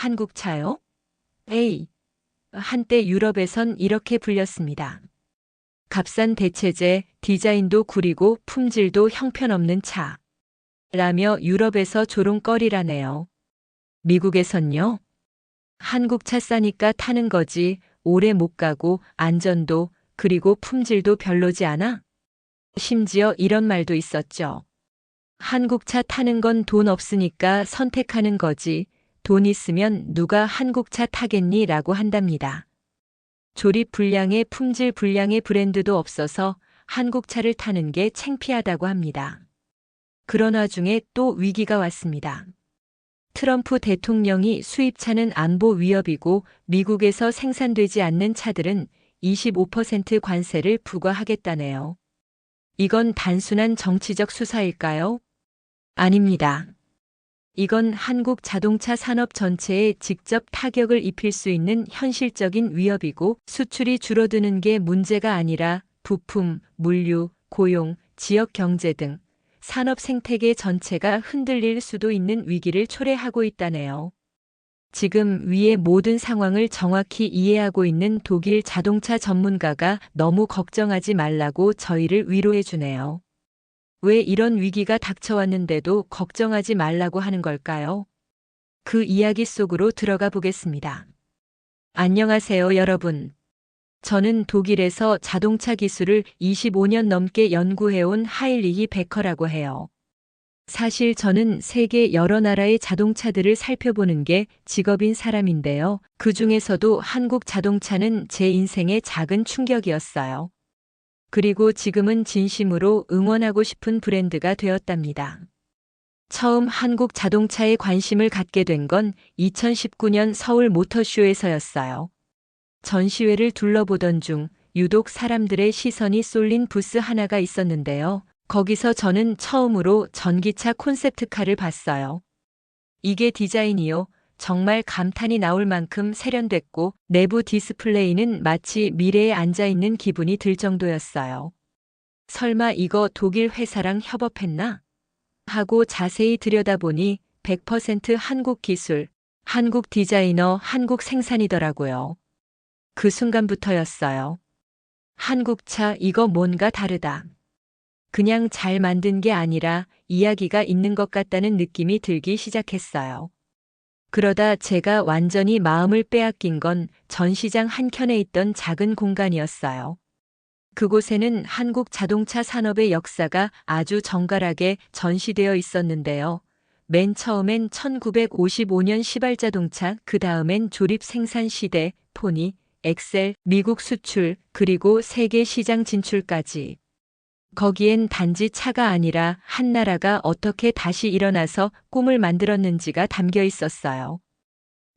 한국차요? 에이, 한때 유럽에선 이렇게 불렸습니다. 값싼 대체제, 디자인도 구리고 품질도 형편없는 차. 라며 유럽에서 조롱거리라네요. 미국에선요? 한국차 싸니까 타는 거지, 오래 못 가고 안전도 그리고 품질도 별로지 않아? 심지어 이런 말도 있었죠. 한국차 타는 건 돈 없으니까 선택하는 거지. 돈 있으면 누가 한국차 타겠니? 라고 한답니다. 조립 불량에 품질 불량의 브랜드도 없어서 한국차를 타는 게 창피하다고 합니다. 그런 와중에 또 위기가 왔습니다. 트럼프 대통령이 수입차는 안보 위협이고 미국에서 생산되지 않는 차들은 25% 관세를 부과하겠다네요. 이건 단순한 정치적 수사일까요? 아닙니다. 이건 한국 자동차 산업 전체에 직접 타격을 입힐 수 있는 현실적인 위협이고 수출이 줄어드는 게 문제가 아니라 부품, 물류, 고용, 지역 경제 등 산업 생태계 전체가 흔들릴 수도 있는 위기를 초래하고 있다네요. 지금 위의 모든 상황을 정확히 이해하고 있는 독일 자동차 전문가가 너무 걱정하지 말라고 저희를 위로해 주네요. 왜 이런 위기가 닥쳐왔는데도 걱정하지 말라고 하는 걸까요? 그 이야기 속으로 들어가 보겠습니다. 안녕하세요, 여러분. 저는 독일에서 자동차 기술을 25년 넘게 연구해온 하일리히 베커라고 해요. 사실 저는 세계 여러 나라의 자동차들을 살펴보는 게 직업인 사람인데요. 그 중에서도 한국 자동차는 제 인생의 작은 충격이었어요. 그리고 지금은 진심으로 응원하고 싶은 브랜드가 되었답니다. 처음 한국 자동차에 관심을 갖게 된 건 2019년 서울 모터쇼에서였어요. 전시회를 둘러보던 중 유독 사람들의 시선이 쏠린 부스 하나가 있었는데요. 거기서 저는 처음으로 전기차 콘셉트카를 봤어요. 이게 디자인이요. 정말 감탄이 나올 만큼 세련됐고 내부 디스플레이는 마치 미래에 앉아있는 기분이 들 정도였어요. 설마 이거 독일 회사랑 협업했나? 하고 자세히 들여다보니 100% 한국 기술, 한국 디자이너, 한국 생산이더라고요. 그 순간부터였어요. 한국차 이거 뭔가 다르다. 그냥 잘 만든 게 아니라 이야기가 있는 것 같다는 느낌이 들기 시작했어요. 그러다 제가 완전히 마음을 빼앗긴 건 전시장 한켠에 있던 작은 공간이었어요. 그곳에는 한국 자동차 산업의 역사가 아주 정갈하게 전시되어 있었는데요. 맨 처음엔 1955년 시발자동차, 그 다음엔 조립 생산 시대, 포니, 엑셀, 미국 수출, 그리고 세계 시장 진출까지. 거기엔 단지 차가 아니라 한 나라가 어떻게 다시 일어나서 꿈을 만들었는지가 담겨 있었어요.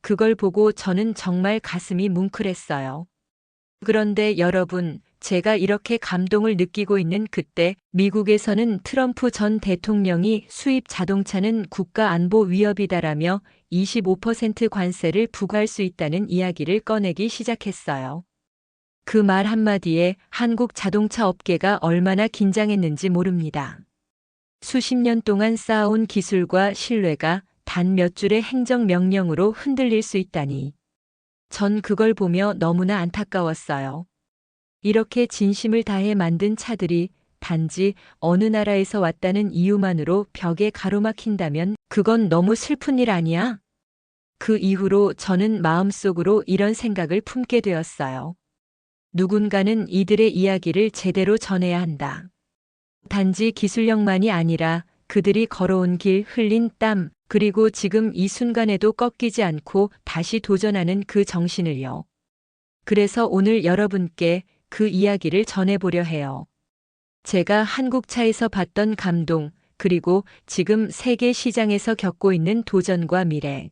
그걸 보고 저는 정말 가슴이 뭉클했어요. 그런데 여러분, 제가 이렇게 감동을 느끼고 있는 그때 미국에서는 트럼프 전 대통령이 수입 자동차는 국가 안보 위협이다라며 25% 관세를 부과할 수 있다는 이야기를 꺼내기 시작했어요. 그 말 한마디에 한국 자동차 업계가 얼마나 긴장했는지 모릅니다. 수십 년 동안 쌓아온 기술과 신뢰가 단 몇 줄의 행정명령으로 흔들릴 수 있다니. 전 그걸 보며 너무나 안타까웠어요. 이렇게 진심을 다해 만든 차들이 단지 어느 나라에서 왔다는 이유만으로 벽에 가로막힌다면 그건 너무 슬픈 일 아니야? 그 이후로 저는 마음속으로 이런 생각을 품게 되었어요. 누군가는 이들의 이야기를 제대로 전해야 한다. 단지 기술력만이 아니라 그들이 걸어온 길, 흘린 땀, 그리고 지금 이 순간에도 꺾이지 않고 다시 도전하는 그 정신을요. 그래서 오늘 여러분께 그 이야기를 전해보려 해요. 제가 한국차에서 봤던 감동, 그리고 지금 세계 시장에서 겪고 있는 도전과 미래.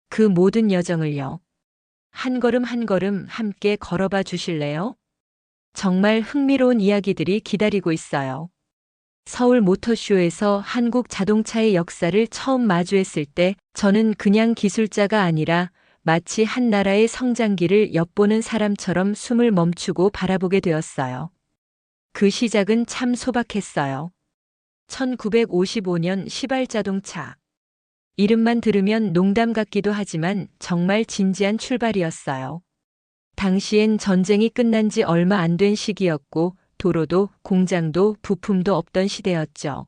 그 모든 여정을요. 한 걸음 한 걸음 함께 걸어봐 주실래요? 정말 흥미로운 이야기들이 기다리고 있어요. 서울 모터쇼에서 한국 자동차의 역사를 처음 마주했을 때 저는 그냥 기술자가 아니라 마치 한 나라의 성장기를 엿보는 사람처럼 숨을 멈추고 바라보게 되었어요. 그 시작은 참 소박했어요. 1955년 시발자동차. 이름만 들으면 농담 같기도 하지만 정말 진지한 출발이었어요. 당시엔 전쟁이 끝난 지 얼마 안 된 시기였고 도로도 공장도 부품도 없던 시대였죠.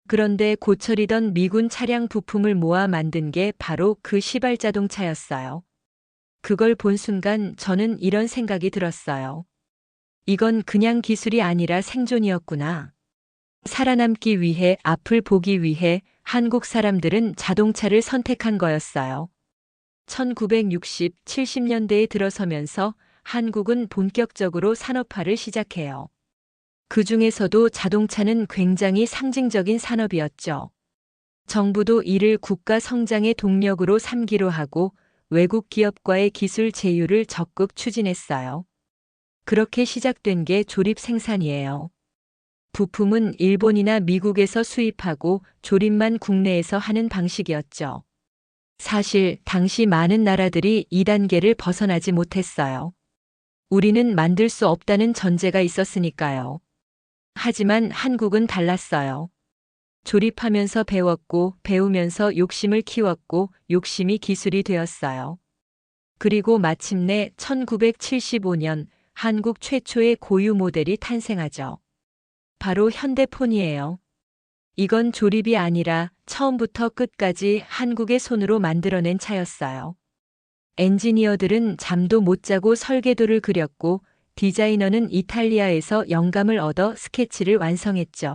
그런데 고철이던 미군 차량 부품을 모아 만든 게 바로 그 시발 자동차였어요. 그걸 본 순간 저는 이런 생각이 들었어요. 이건 그냥 기술이 아니라 생존이었구나. 살아남기 위해, 앞을 보기 위해 한국 사람들은 자동차를 선택한 거였어요. 1960, 70년대에 들어서면서 한국은 본격적으로 산업화를 시작해요. 그 중에서도 자동차는 굉장히 상징적인 산업이었죠. 정부도 이를 국가 성장의 동력으로 삼기로 하고 외국 기업과의 기술 제휴를 적극 추진했어요. 그렇게 시작된 게 조립 생산이에요. 부품은 일본이나 미국에서 수입하고 조립만 국내에서 하는 방식이었죠. 사실 당시 많은 나라들이 이 단계를 벗어나지 못했어요. 우리는 만들 수 없다는 전제가 있었으니까요. 하지만 한국은 달랐어요. 조립하면서 배웠고 배우면서 욕심을 키웠고 욕심이 기술이 되었어요. 그리고 마침내 1975년 한국 최초의 고유 모델이 탄생하죠. 바로 현대폰이에요. 이건 조립이 아니라 처음부터 끝까지 한국의 손으로 만들어낸 차였어요. 엔지니어들은 잠도 못 자고 설계도를 그렸고 디자이너는 이탈리아에서 영감을 얻어 스케치를 완성했죠.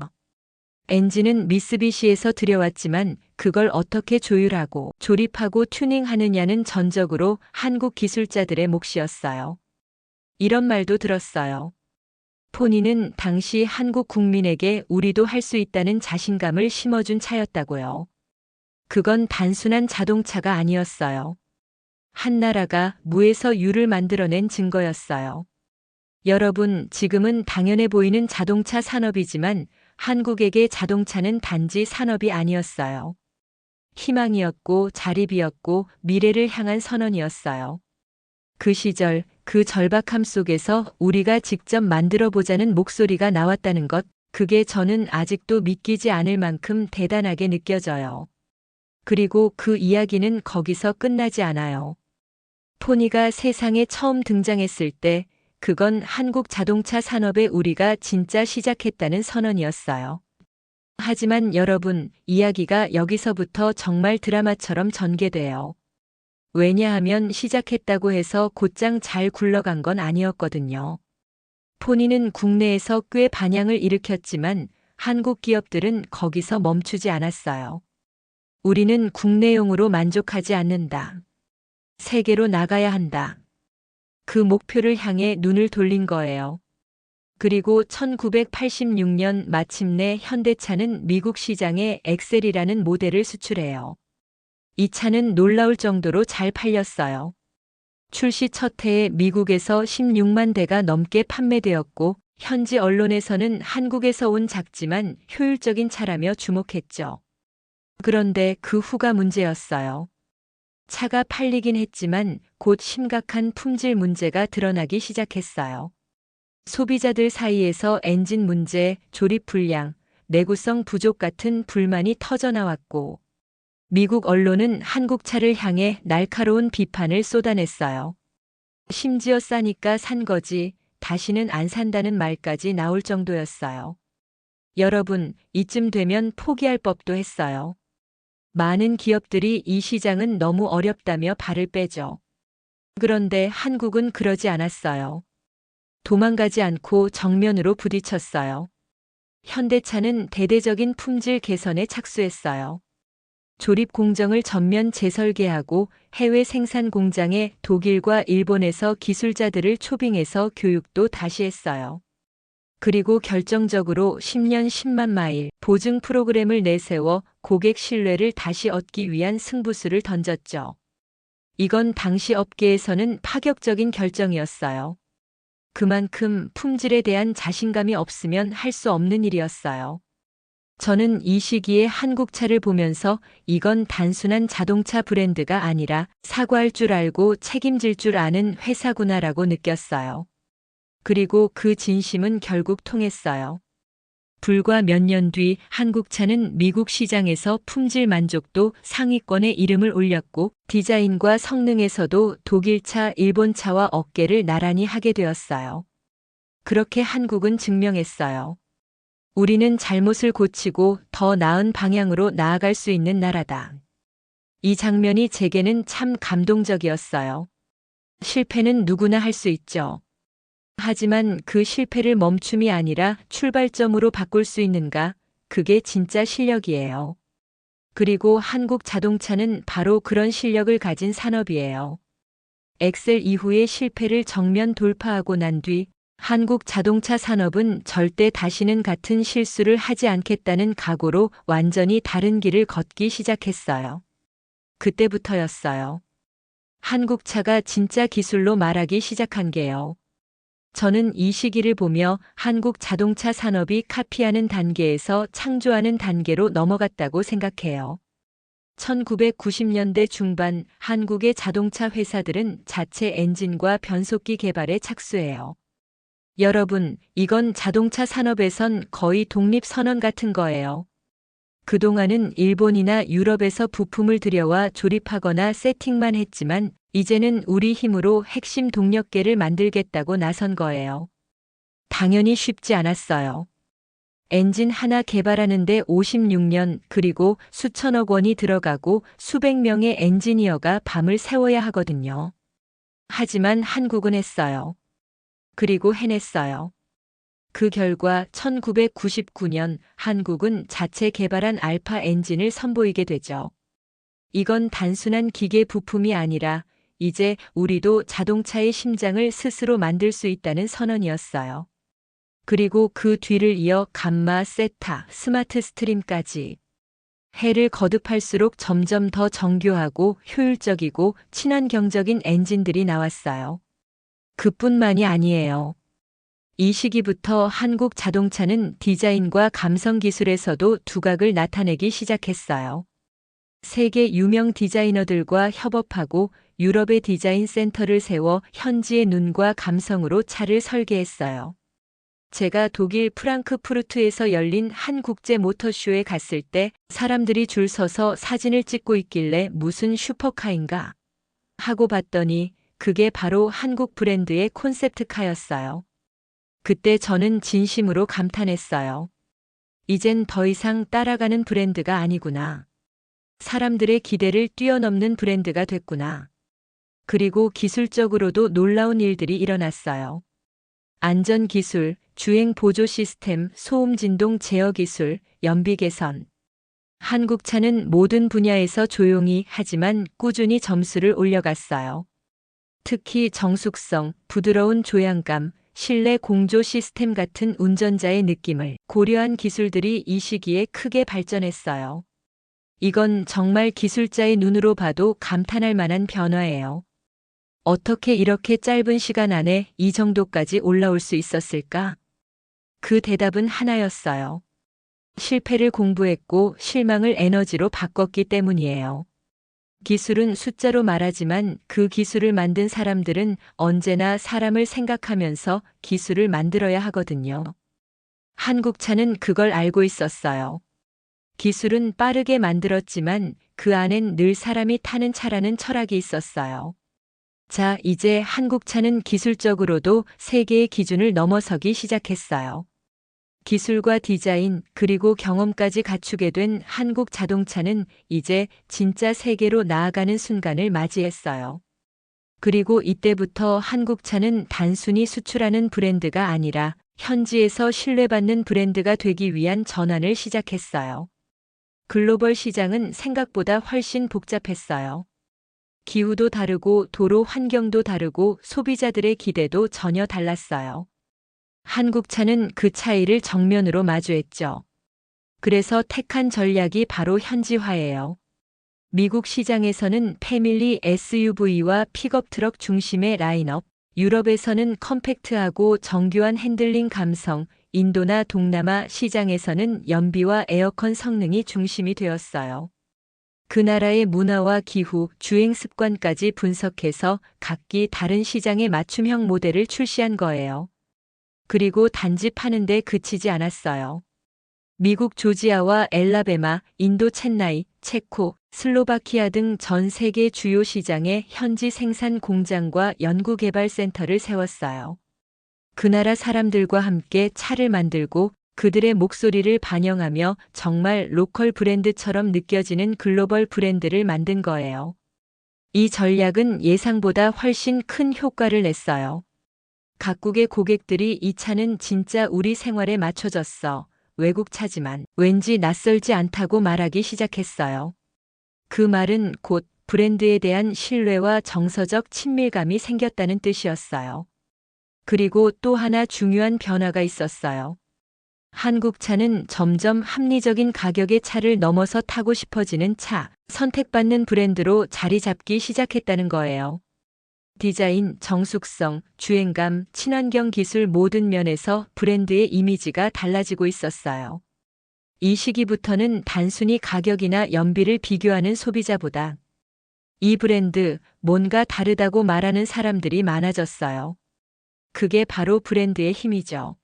엔진은 미쓰비시에서 들여왔지만 그걸 어떻게 조율하고 조립하고 튜닝하느냐는 전적으로 한국 기술자들의 몫이었어요. 이런 말도 들었어요. 포니는 당시 한국 국민에게 우리도 할 수 있다는 자신감을 심어준 차였다고요. 그건 단순한 자동차가 아니었어요. 한 나라가 무에서 유를 만들어낸 증거였어요. 여러분, 지금은 당연해 보이는 자동차 산업이지만 한국에게 자동차는 단지 산업이 아니었어요. 희망이었고 자립이었고 미래를 향한 선언이었어요. 그 시절, 그 절박함 속에서 우리가 직접 만들어 보자는 목소리가 나왔다는 것, 그게 저는 아직도 믿기지 않을 만큼 대단하게 느껴져요. 그리고 그 이야기는 거기서 끝나지 않아요. 포니가 세상에 처음 등장했을 때, 그건 한국 자동차 산업에 우리가 진짜 시작했다는 선언이었어요. 하지만 여러분, 이야기가 여기서부터 정말 드라마처럼 전개돼요. 왜냐하면 시작했다고 해서 곧장 잘 굴러간 건 아니었거든요. 포니는 국내에서 꽤 반향을 일으켰지만 한국 기업들은 거기서 멈추지 않았어요. 우리는 국내용으로 만족하지 않는다. 세계로 나가야 한다. 그 목표를 향해 눈을 돌린 거예요. 그리고 1986년 마침내 현대차는 미국 시장에 엑셀이라는 모델을 수출해요. 이 차는 놀라울 정도로 잘 팔렸어요. 출시 첫 해에 미국에서 16만 대가 넘게 판매되었고 현지 언론에서는 한국에서 온 작지만 효율적인 차라며 주목했죠. 그런데 그 후가 문제였어요. 차가 팔리긴 했지만 곧 심각한 품질 문제가 드러나기 시작했어요. 소비자들 사이에서 엔진 문제, 조립 불량, 내구성 부족 같은 불만이 터져나왔고 미국 언론은 한국 차를 향해 날카로운 비판을 쏟아냈어요. 심지어 싸니까 산 거지, 다시는 안 산다는 말까지 나올 정도였어요. 여러분, 이쯤 되면 포기할 법도 했어요. 많은 기업들이 이 시장은 너무 어렵다며 발을 빼죠. 그런데 한국은 그러지 않았어요. 도망가지 않고 정면으로 부딪혔어요. 현대차는 대대적인 품질 개선에 착수했어요. 조립 공정을 전면 재설계하고 해외 생산 공장에 독일과 일본에서 기술자들을 초빙해서 교육도 다시 했어요. 그리고 결정적으로 10년 10만 마일 보증 프로그램을 내세워 고객 신뢰를 다시 얻기 위한 승부수를 던졌죠. 이건 당시 업계에서는 파격적인 결정이었어요. 그만큼 품질에 대한 자신감이 없으면 할 수 없는 일이었어요. 저는 이 시기에 한국차를 보면서 이건 단순한 자동차 브랜드가 아니라 사과할 줄 알고 책임질 줄 아는 회사구나라고 느꼈어요. 그리고 그 진심은 결국 통했어요. 불과 몇 년 뒤 한국차는 미국 시장에서 품질 만족도 상위권에 이름을 올렸고 디자인과 성능에서도 독일차, 일본차와 어깨를 나란히 하게 되었어요. 그렇게 한국은 증명했어요. 우리는 잘못을 고치고 더 나은 방향으로 나아갈 수 있는 나라다. 이 장면이 제게는 참 감동적이었어요. 실패는 누구나 할 수 있죠. 하지만 그 실패를 멈춤이 아니라 출발점으로 바꿀 수 있는가? 그게 진짜 실력이에요. 그리고 한국 자동차는 바로 그런 실력을 가진 산업이에요. 엑셀 이후의 실패를 정면 돌파하고 난 뒤 한국 자동차 산업은 절대 다시는 같은 실수를 하지 않겠다는 각오로 완전히 다른 길을 걷기 시작했어요. 그때부터였어요. 한국차가 진짜 기술로 말하기 시작한 게요. 저는 이 시기를 보며 한국 자동차 산업이 카피하는 단계에서 창조하는 단계로 넘어갔다고 생각해요. 1990년대 중반 한국의 자동차 회사들은 자체 엔진과 변속기 개발에 착수해요. 여러분, 이건 자동차 산업에선 거의 독립선언 같은 거예요. 그동안은 일본이나 유럽에서 부품을 들여와 조립하거나 세팅만 했지만 이제는 우리 힘으로 핵심 동력계를 만들겠다고 나선 거예요. 당연히 쉽지 않았어요. 엔진 하나 개발하는데 56년 그리고 수천억 원이 들어가고 수백 명의 엔지니어가 밤을 새워야 하거든요. 하지만 한국은 했어요. 그리고 해냈어요. 그 결과 1999년 한국은 자체 개발한 알파 엔진을 선보이게 되죠. 이건 단순한 기계 부품이 아니라 이제 우리도 자동차의 심장을 스스로 만들 수 있다는 선언이었어요. 그리고 그 뒤를 이어 감마, 세타, 스마트 스트림까지. 해를 거듭할수록 점점 더 정교하고 효율적이고 친환경적인 엔진들이 나왔어요. 그뿐만이 아니에요. 이 시기부터 한국 자동차는 디자인과 감성 기술에서도 두각을 나타내기 시작했어요. 세계 유명 디자이너들과 협업하고 유럽의 디자인 센터를 세워 현지의 눈과 감성으로 차를 설계했어요. 제가 독일 프랑크푸르트에서 열린 한 국제 모터쇼에 갔을 때 사람들이 줄 서서 사진을 찍고 있길래 무슨 슈퍼카인가 하고 봤더니 그게 바로 한국 브랜드의 콘셉트카였어요. 그때 저는 진심으로 감탄했어요. 이젠 더 이상 따라가는 브랜드가 아니구나. 사람들의 기대를 뛰어넘는 브랜드가 됐구나. 그리고 기술적으로도 놀라운 일들이 일어났어요. 안전 기술, 주행 보조 시스템, 소음 진동 제어 기술, 연비 개선. 한국차는 모든 분야에서 조용히 하지만 꾸준히 점수를 올려갔어요. 특히 정숙성, 부드러운 조향감, 실내 공조 시스템 같은 운전자의 느낌을 고려한 기술들이 이 시기에 크게 발전했어요. 이건 정말 기술자의 눈으로 봐도 감탄할 만한 변화예요. 어떻게 이렇게 짧은 시간 안에 이 정도까지 올라올 수 있었을까? 그 대답은 하나였어요. 실패를 공부했고 실망을 에너지로 바꿨기 때문이에요. 기술은 숫자로 말하지만 그 기술을 만든 사람들은 언제나 사람을 생각하면서 기술을 만들어야 하거든요. 한국차는 그걸 알고 있었어요. 기술은 빠르게 만들었지만 그 안엔 늘 사람이 타는 차라는 철학이 있었어요. 자, 이제 한국차는 기술적으로도 세계의 기준을 넘어서기 시작했어요. 기술과 디자인 그리고 경험까지 갖추게 된 한국 자동차는 이제 진짜 세계로 나아가는 순간을 맞이했어요. 그리고 이때부터 한국차는 단순히 수출하는 브랜드가 아니라 현지에서 신뢰받는 브랜드가 되기 위한 전환을 시작했어요. 글로벌 시장은 생각보다 훨씬 복잡했어요. 기후도 다르고 도로 환경도 다르고 소비자들의 기대도 전혀 달랐어요. 한국차는 그 차이를 정면으로 마주했죠. 그래서 택한 전략이 바로 현지화예요. 미국 시장에서는 패밀리 SUV와 픽업 트럭 중심의 라인업, 유럽에서는 컴팩트하고 정교한 핸들링 감성, 인도나 동남아 시장에서는 연비와 에어컨 성능이 중심이 되었어요. 그 나라의 문화와 기후, 주행 습관까지 분석해서 각기 다른 시장에 맞춤형 모델을 출시한 거예요. 그리고 단지 파는데 그치지 않았어요. 미국 조지아와 엘라베마, 인도 첸나이, 체코, 슬로바키아 등 전 세계 주요 시장에 현지 생산 공장과 연구개발센터를 세웠어요. 그 나라 사람들과 함께 차를 만들고 그들의 목소리를 반영하며 정말 로컬 브랜드처럼 느껴지는 글로벌 브랜드를 만든 거예요. 이 전략은 예상보다 훨씬 큰 효과를 냈어요. 각국의 고객들이 이 차는 진짜 우리 생활에 맞춰졌어. 외국 차지만 왠지 낯설지 않다고 말하기 시작했어요. 그 말은 곧 브랜드에 대한 신뢰와 정서적 친밀감이 생겼다는 뜻이었어요. 그리고 또 하나 중요한 변화가 있었어요. 한국 차는 점점 합리적인 가격의 차를 넘어서 타고 싶어지는 차, 선택받는 브랜드로 자리 잡기 시작했다는 거예요. 디자인, 정숙성, 주행감, 친환경 기술 모든 면에서 브랜드의 이미지가 달라지고 있었어요. 이 시기부터는 단순히 가격이나 연비를 비교하는 소비자보다 이 브랜드, 뭔가 다르다고 말하는 사람들이 많아졌어요. 그게 바로 브랜드의 힘이죠.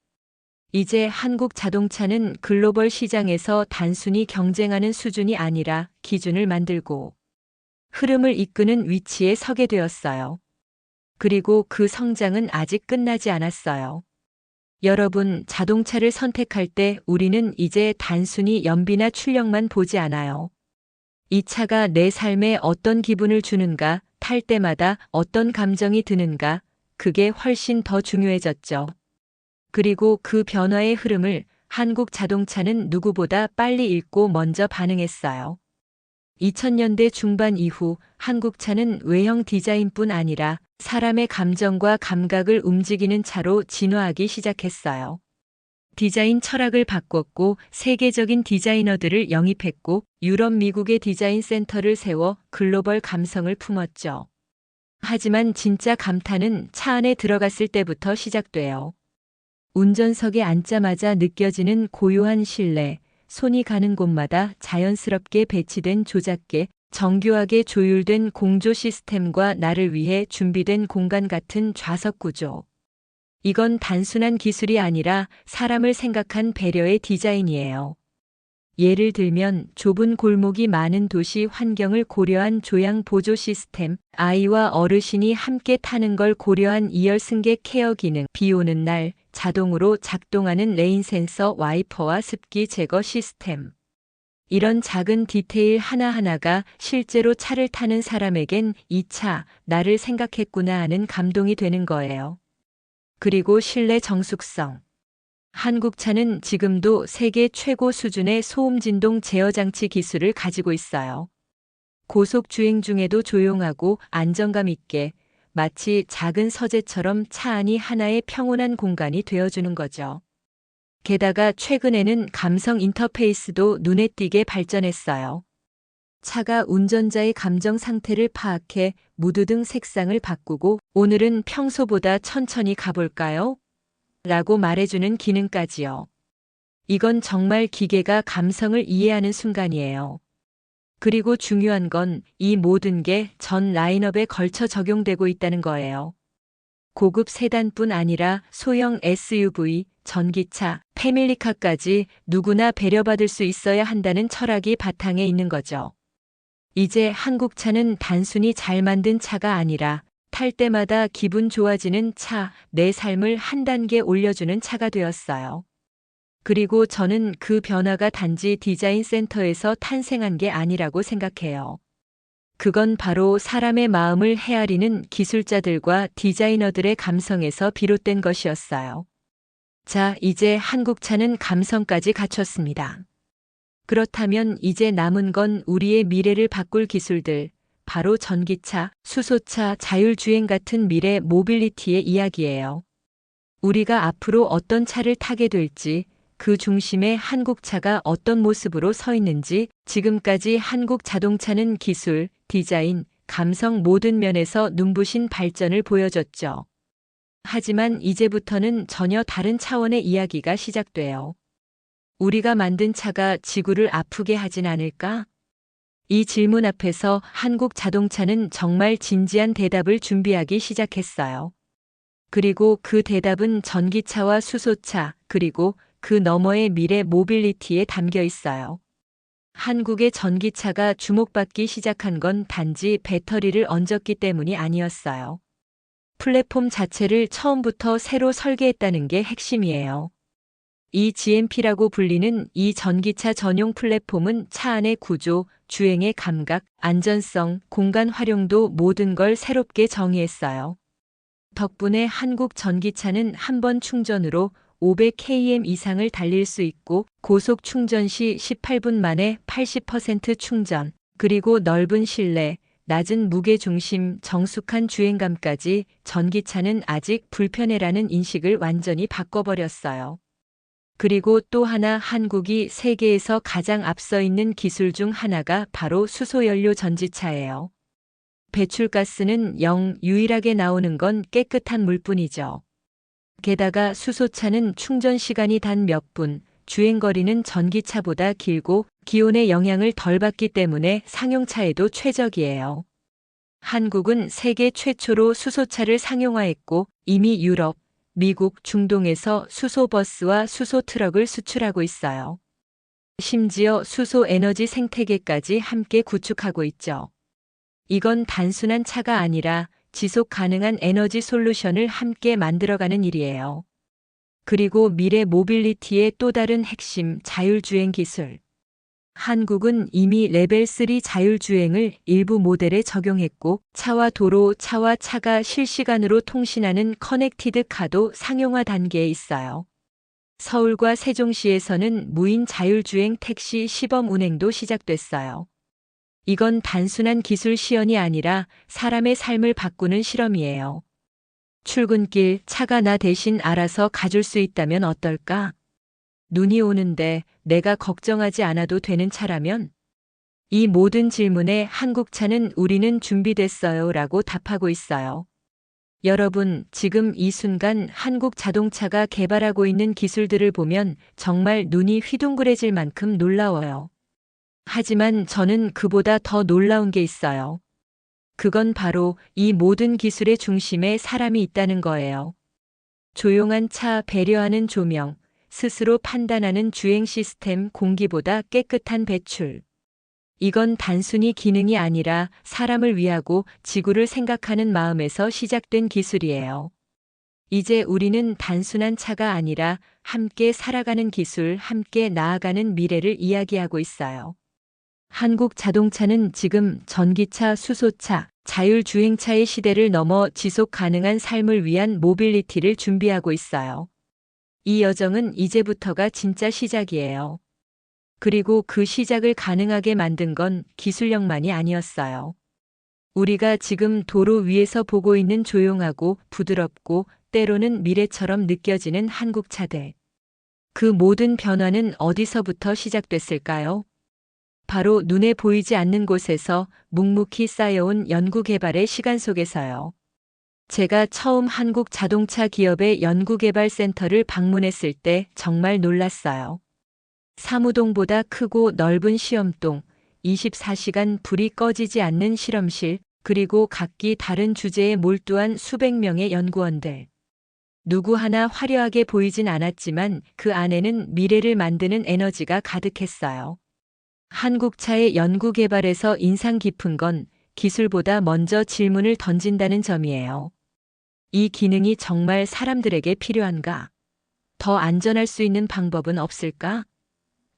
이제 한국 자동차는 글로벌 시장에서 단순히 경쟁하는 수준이 아니라 기준을 만들고 흐름을 이끄는 위치에 서게 되었어요. 그리고 그 성장은 아직 끝나지 않았어요. 여러분, 자동차를 선택할 때 우리는 이제 단순히 연비나 출력만 보지 않아요. 이 차가 내 삶에 어떤 기분을 주는가, 탈 때마다 어떤 감정이 드는가, 그게 훨씬 더 중요해졌죠. 그리고 그 변화의 흐름을 한국 자동차는 누구보다 빨리 읽고 먼저 반응했어요. 2000년대 중반 이후 한국차는 외형 디자인뿐 아니라 사람의 감정과 감각을 움직이는 차로 진화하기 시작했어요. 디자인 철학을 바꿨고 세계적인 디자이너들을 영입했고 유럽, 미국의 디자인 센터를 세워 글로벌 감성을 품었죠. 하지만 진짜 감탄은 차 안에 들어갔을 때부터 시작돼요. 운전석에 앉자마자 느껴지는 고요한 신뢰, 손이 가는 곳마다 자연스럽게 배치된 조작계, 정교하게 조율된 공조 시스템과 나를 위해 준비된 공간 같은 좌석 구조. 이건 단순한 기술이 아니라 사람을 생각한 배려의 디자인이에요. 예를 들면 좁은 골목이 많은 도시 환경을 고려한 조향 보조 시스템, 아이와 어르신이 함께 타는 걸 고려한 2열 승객 케어 기능, 비 오는 날 자동으로 작동하는 레인 센서 와이퍼와 습기 제거 시스템. 이런 작은 디테일 하나하나가 실제로 차를 타는 사람에겐 이 차, 나를 생각했구나 하는 감동이 되는 거예요. 그리고 실내 정숙성. 한국 차는 지금도 세계 최고 수준의 소음 진동 제어 장치 기술을 가지고 있어요. 고속 주행 중에도 조용하고 안정감 있게 마치 작은 서재처럼 차 안이 하나의 평온한 공간이 되어주는 거죠. 게다가 최근에는 감성 인터페이스도 눈에 띄게 발전했어요. 차가 운전자의 감정 상태를 파악해 무드 등 색상을 바꾸고 오늘은 평소보다 천천히 가볼까요? 라고 말해주는 기능까지요. 이건 정말 기계가 감성을 이해하는 순간이에요. 그리고 중요한 건 이 모든 게 전 라인업에 걸쳐 적용되고 있다는 거예요. 고급 세단뿐 아니라 소형 SUV, 전기차, 패밀리카까지 누구나 배려받을 수 있어야 한다는 철학이 바탕에 있는 거죠. 이제 한국 차는 단순히 잘 만든 차가 아니라 탈 때마다 기분 좋아지는 차, 내 삶을 한 단계 올려주는 차가 되었어요. 그리고 저는 그 변화가 단지 디자인 센터에서 탄생한 게 아니라고 생각해요. 그건 바로 사람의 마음을 헤아리는 기술자들과 디자이너들의 감성에서 비롯된 것이었어요. 자, 이제 한국 차는 감성까지 갖췄습니다. 그렇다면 이제 남은 건 우리의 미래를 바꿀 기술들, 바로 전기차, 수소차, 자율주행 같은 미래 모빌리티의 이야기예요. 우리가 앞으로 어떤 차를 타게 될지, 그 중심에 한국차가 어떤 모습으로 서 있는지, 지금까지 한국 자동차는 기술, 디자인, 감성 모든 면에서 눈부신 발전을 보여줬죠. 하지만 이제부터는 전혀 다른 차원의 이야기가 시작돼요. 우리가 만든 차가 지구를 아프게 하진 않을까? 이 질문 앞에서 한국 자동차는 정말 진지한 대답을 준비하기 시작했어요. 그리고 그 대답은 전기차와 수소차, 그리고 그 너머의 미래 모빌리티에 담겨 있어요. 한국의 전기차가 주목받기 시작한 건 단지 배터리를 얹었기 때문이 아니었어요. 플랫폼 자체를 처음부터 새로 설계했다는 게 핵심이에요. 이 GMP라고 불리는 이 전기차 전용 플랫폼은 차 안의 구조, 주행의 감각, 안전성, 공간 활용도 모든 걸 새롭게 정의했어요. 덕분에 한국 전기차는 한 번 충전으로 500km 이상을 달릴 수 있고 고속 충전 시 18분 만에 80% 충전, 그리고 넓은 실내, 낮은 무게중심, 정숙한 주행감까지 전기차는 아직 불편해라는 인식을 완전히 바꿔버렸어요. 그리고 또 하나 한국이 세계에서 가장 앞서 있는 기술 중 하나가 바로 수소연료 전지차예요. 배출가스는 유일하게 나오는 건 깨끗한 물뿐이죠. 게다가 수소차는 충전 시간이 단 몇 분, 주행거리는 전기차보다 길고 기온의 영향을 덜 받기 때문에 상용차에도 최적이에요. 한국은 세계 최초로 수소차를 상용화했고 이미 유럽, 미국, 중동에서 수소버스와 수소트럭을 수출하고 있어요. 심지어 수소 에너지 생태계까지 함께 구축하고 있죠. 이건 단순한 차가 아니라 지속 가능한 에너지 솔루션을 함께 만들어가는 일이에요. 그리고 미래 모빌리티의 또 다른 핵심, 자율주행 기술. 한국은 이미 레벨 3 자율주행을 일부 모델에 적용했고 차와 도로, 차와 차가 실시간으로 통신하는 커넥티드 카도 상용화 단계에 있어요. 서울과 세종시에서는 무인 자율주행 택시 시범 운행도 시작됐어요. 이건 단순한 기술 시연이 아니라 사람의 삶을 바꾸는 실험이에요. 출근길 차가 나 대신 알아서 가줄 수 있다면 어떨까? 눈이 오는데 내가 걱정하지 않아도 되는 차라면? 이 모든 질문에 한국차는 우리는 준비됐어요 라고 답하고 있어요. 여러분, 지금 이 순간 한국 자동차가 개발하고 있는 기술들을 보면 정말 눈이 휘둥그레질 만큼 놀라워요. 하지만 저는 그보다 더 놀라운 게 있어요. 그건 바로 이 모든 기술의 중심에 사람이 있다는 거예요. 조용한 차, 배려하는 조명, 스스로 판단하는 주행 시스템, 공기보다 깨끗한 배출. 이건 단순히 기능이 아니라 사람을 위하고 지구를 생각하는 마음에서 시작된 기술이에요. 이제 우리는 단순한 차가 아니라 함께 살아가는 기술, 함께 나아가는 미래를 이야기하고 있어요. 한국 자동차는 지금 전기차, 수소차, 자율주행차의 시대를 넘어 지속 가능한 삶을 위한 모빌리티를 준비하고 있어요. 이 여정은 이제부터가 진짜 시작이에요. 그리고 그 시작을 가능하게 만든 건 기술력만이 아니었어요. 우리가 지금 도로 위에서 보고 있는 조용하고 부드럽고 때로는 미래처럼 느껴지는 한국차들. 그 모든 변화는 어디서부터 시작됐을까요? 바로 눈에 보이지 않는 곳에서 묵묵히 쌓여온 연구개발의 시간 속에서요. 제가 처음 한국 자동차 기업의 연구개발센터를 방문했을 때 정말 놀랐어요. 사무동보다 크고 넓은 시험동, 24시간 불이 꺼지지 않는 실험실, 그리고 각기 다른 주제에 몰두한 수백 명의 연구원들. 누구 하나 화려하게 보이진 않았지만 그 안에는 미래를 만드는 에너지가 가득했어요. 한국차의 연구개발에서 인상 깊은 건 기술보다 먼저 질문을 던진다는 점이에요. 이 기능이 정말 사람들에게 필요한가? 더 안전할 수 있는 방법은 없을까?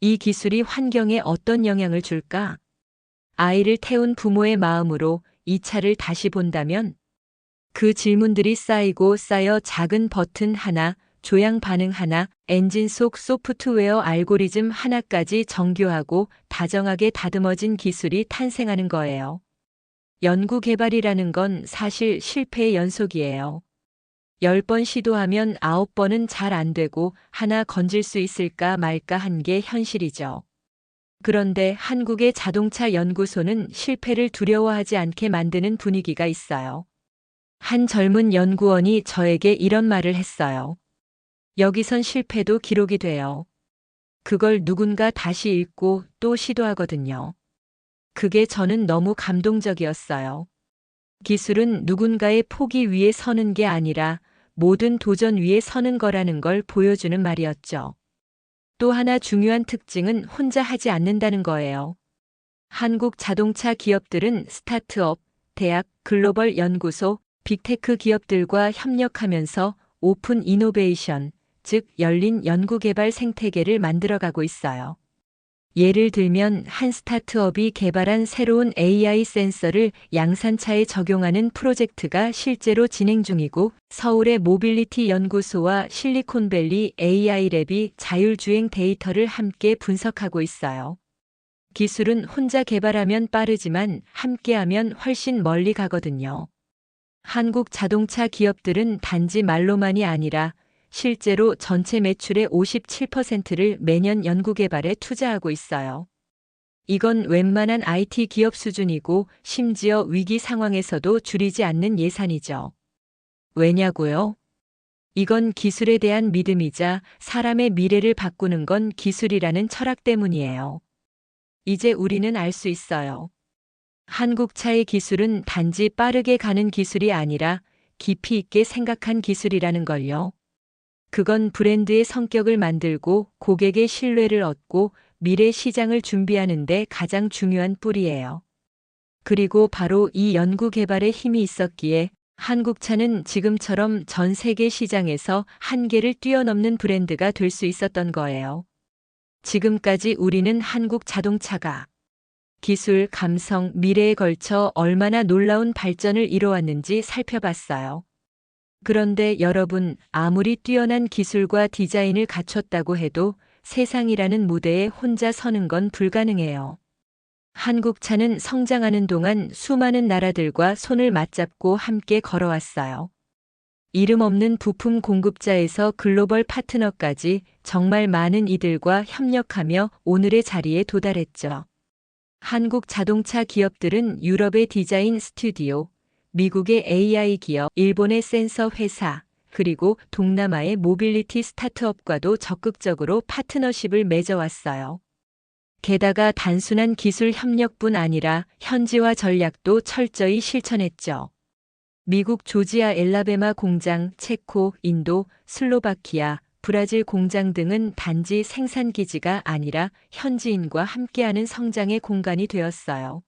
이 기술이 환경에 어떤 영향을 줄까? 아이를 태운 부모의 마음으로 이 차를 다시 본다면? 그 질문들이 쌓이고 쌓여 작은 버튼 하나, 조향 반응 하나, 엔진 속 소프트웨어 알고리즘 하나까지 정교하고 다정하게 다듬어진 기술이 탄생하는 거예요. 연구 개발이라는 건 사실 실패의 연속이에요. 10번 시도하면 9번은 잘 안 되고 하나 건질 수 있을까 말까 한 게 현실이죠. 그런데 한국의 자동차 연구소는 실패를 두려워하지 않게 만드는 분위기가 있어요. 한 젊은 연구원이 저에게 이런 말을 했어요. 여기선 실패도 기록이 돼요. 그걸 누군가 다시 읽고 또 시도하거든요. 그게 저는 너무 감동적이었어요. 기술은 누군가의 포기 위에 서는 게 아니라 모든 도전 위에 서는 거라는 걸 보여주는 말이었죠. 또 하나 중요한 특징은 혼자 하지 않는다는 거예요. 한국 자동차 기업들은 스타트업, 대학, 글로벌 연구소, 빅테크 기업들과 협력하면서 오픈 이노베이션, 즉 열린 연구개발 생태계를 만들어가고 있어요. 예를 들면 한 스타트업이 개발한 새로운 AI 센서를 양산차에 적용하는 프로젝트가 실제로 진행 중이고, 서울의 모빌리티 연구소와 실리콘밸리 AI랩이 자율주행 데이터를 함께 분석하고 있어요. 기술은 혼자 개발하면 빠르지만 함께하면 훨씬 멀리 가거든요. 한국 자동차 기업들은 단지 말로만이 아니라 실제로 전체 매출의 57%를 매년 연구개발에 투자하고 있어요. 이건 웬만한 IT 기업 수준이고 심지어 위기 상황에서도 줄이지 않는 예산이죠. 왜냐고요? 이건 기술에 대한 믿음이자 사람의 미래를 바꾸는 건 기술이라는 철학 때문이에요. 이제 우리는 알 수 있어요. 한국차의 기술은 단지 빠르게 가는 기술이 아니라 깊이 있게 생각한 기술이라는 걸요. 그건 브랜드의 성격을 만들고 고객의 신뢰를 얻고 미래 시장을 준비하는 데 가장 중요한 뿌리예요. 그리고 바로 이 연구 개발에 힘이 있었기에 한국차는 지금처럼 전 세계 시장에서 한계를 뛰어넘는 브랜드가 될 수 있었던 거예요. 지금까지 우리는 한국 자동차가 기술, 감성, 미래에 걸쳐 얼마나 놀라운 발전을 이뤄왔는지 살펴봤어요. 그런데 여러분, 아무리 뛰어난 기술과 디자인을 갖췄다고 해도 세상이라는 무대에 혼자 서는 건 불가능해요. 한국차는 성장하는 동안 수많은 나라들과 손을 맞잡고 함께 걸어왔어요. 이름 없는 부품 공급자에서 글로벌 파트너까지 정말 많은 이들과 협력하며 오늘의 자리에 도달했죠. 한국 자동차 기업들은 유럽의 디자인 스튜디오, 미국의 AI 기업, 일본의 센서 회사, 그리고 동남아의 모빌리티 스타트업과도 적극적으로 파트너십을 맺어왔어요. 게다가 단순한 기술 협력뿐 아니라 현지화 전략도 철저히 실천했죠. 미국 조지아 엘라베마 공장, 체코, 인도, 슬로바키아, 브라질 공장 등은 단지 생산 기지가 아니라 현지인과 함께하는 성장의 공간이 되었어요.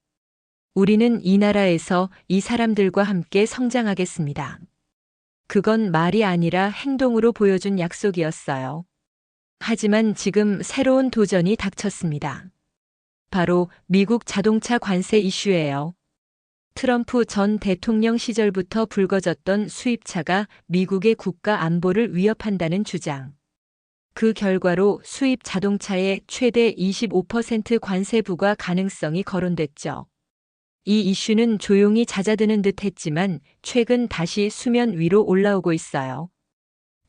우리는 이 나라에서 이 사람들과 함께 성장하겠습니다. 그건 말이 아니라 행동으로 보여준 약속이었어요. 하지만 지금 새로운 도전이 닥쳤습니다. 바로 미국 자동차 관세 이슈예요. 트럼프 전 대통령 시절부터 불거졌던 수입차가 미국의 국가 안보를 위협한다는 주장. 그 결과로 수입 자동차에 최대 25% 관세 부과 가능성이 거론됐죠. 이 이슈는 조용히 잦아드는 듯 했지만 최근 다시 수면 위로 올라오고 있어요.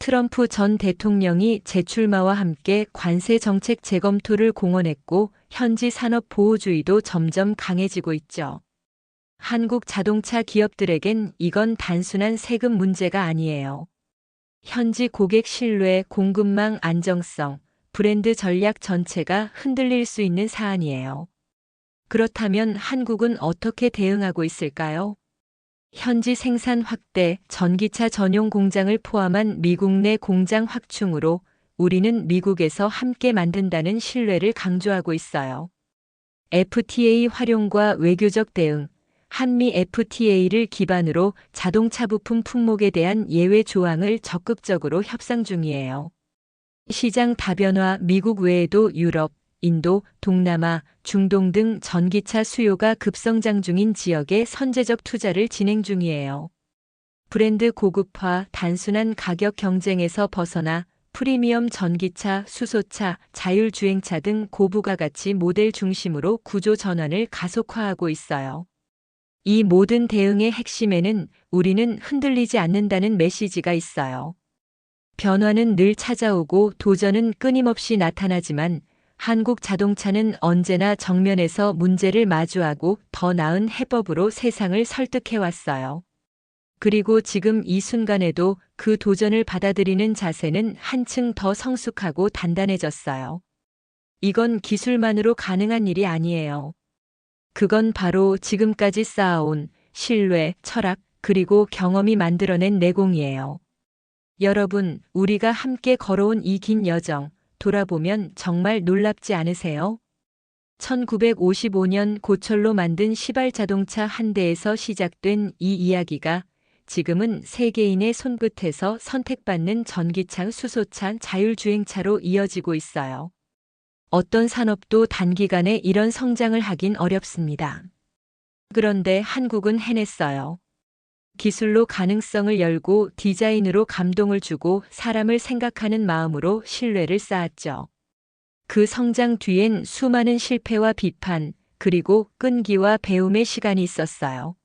트럼프 전 대통령이 재출마와 함께 관세 정책 재검토를 공언했고 현지 산업 보호주의도 점점 강해지고 있죠. 한국 자동차 기업들에겐 이건 단순한 세금 문제가 아니에요. 현지 고객 신뢰, 공급망 안정성, 브랜드 전략 전체가 흔들릴 수 있는 사안이에요. 그렇다면 한국은 어떻게 대응하고 있을까요? 현지 생산 확대, 전기차 전용 공장을 포함한 미국 내 공장 확충으로 우리는 미국에서 함께 만든다는 신뢰를 강조하고 있어요. FTA 활용과 외교적 대응, 한미 FTA를 기반으로 자동차 부품 품목에 대한 예외 조항을 적극적으로 협상 중이에요. 시장 다변화, 미국 외에도 유럽, 인도, 동남아, 중동 등 전기차 수요가 급성장 중인 지역에 선제적 투자를 진행 중이에요. 브랜드 고급화, 단순한 가격 경쟁에서 벗어나 프리미엄 전기차, 수소차, 자율주행차 등 고부가 가치 모델 중심으로 구조 전환을 가속화하고 있어요. 이 모든 대응의 핵심에는 우리는 흔들리지 않는다는 메시지가 있어요. 변화는 늘 찾아오고 도전은 끊임없이 나타나지만 한국 자동차는 언제나 정면에서 문제를 마주하고 더 나은 해법으로 세상을 설득해왔어요. 그리고 지금 이 순간에도 그 도전을 받아들이는 자세는 한층 더 성숙하고 단단해졌어요. 이건 기술만으로 가능한 일이 아니에요. 그건 바로 지금까지 쌓아온 신뢰, 철학, 그리고 경험이 만들어낸 내공이에요. 여러분, 우리가 함께 걸어온 이 긴 여정, 돌아보면 정말 놀랍지 않으세요? 1955년 고철로 만든 시발 자동차 한 대에서 시작된 이 이야기가 지금은 세계인의 손끝에서 선택받는 전기차, 수소차, 자율주행차로 이어지고 있어요. 어떤 산업도 단기간에 이런 성장을 하긴 어렵습니다. 그런데 한국은 해냈어요. 기술로 가능성을 열고 디자인으로 감동을 주고 사람을 생각하는 마음으로 신뢰를 쌓았죠. 그 성장 뒤엔 수많은 실패와 비판, 그리고 끈기와 배움의 시간이 있었어요.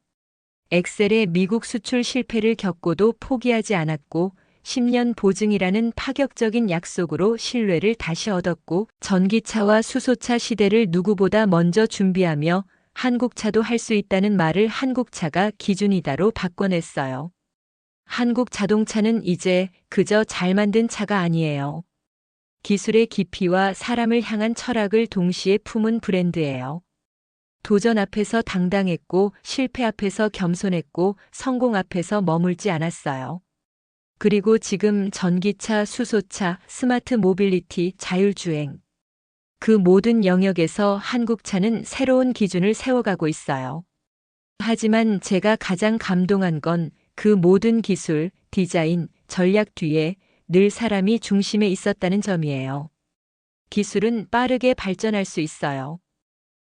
엑셀의 미국 수출 실패를 겪고도 포기하지 않았고 10년 보증이라는 파격적인 약속으로 신뢰를 다시 얻었고 전기차와 수소차 시대를 누구보다 먼저 준비하며 한국차도 할 수 있다는 말을 한국차가 기준이다로 바꿔냈어요. 한국 자동차는 이제 그저 잘 만든 차가 아니에요. 기술의 깊이와 사람을 향한 철학을 동시에 품은 브랜드예요. 도전 앞에서 당당했고 실패 앞에서 겸손했고 성공 앞에서 머물지 않았어요. 그리고 지금 전기차, 수소차, 스마트 모빌리티, 자율주행. 그 모든 영역에서 한국차는 새로운 기준을 세워가고 있어요. 하지만 제가 가장 감동한 건 그 모든 기술, 디자인, 전략 뒤에 늘 사람이 중심에 있었다는 점이에요. 기술은 빠르게 발전할 수 있어요.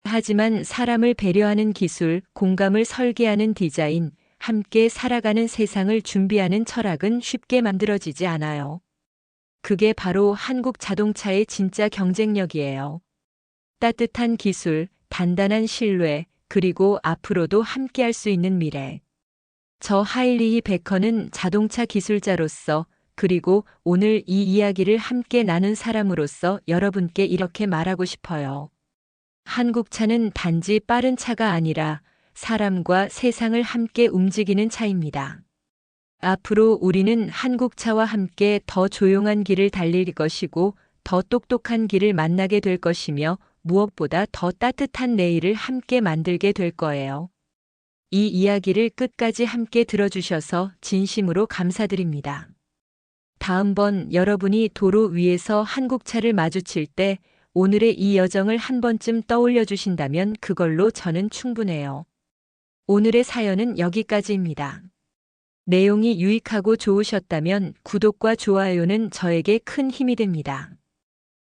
하지만 사람을 배려하는 기술, 공감을 설계하는 디자인, 함께 살아가는 세상을 준비하는 철학은 쉽게 만들어지지 않아요. 그게 바로 한국 자동차의 진짜 경쟁력이에요. 따뜻한 기술, 단단한 신뢰, 그리고 앞으로도 함께할 수 있는 미래. 저 하일리히 베커는 자동차 기술자로서 그리고 오늘 이 이야기를 함께 나눈 사람으로서 여러분께 이렇게 말하고 싶어요. 한국차는 단지 빠른 차가 아니라 사람과 세상을 함께 움직이는 차입니다. 앞으로 우리는 한국차와 함께 더 조용한 길을 달릴 것이고 더 똑똑한 길을 만나게 될 것이며 무엇보다 더 따뜻한 내일을 함께 만들게 될 거예요. 이 이야기를 끝까지 함께 들어주셔서 진심으로 감사드립니다. 다음번 여러분이 도로 위에서 한국차를 마주칠 때 오늘의 이 여정을 한 번쯤 떠올려 주신다면 그걸로 저는 충분해요. 오늘의 사연은 여기까지입니다. 내용이 유익하고 좋으셨다면 구독과 좋아요는 저에게 큰 힘이 됩니다.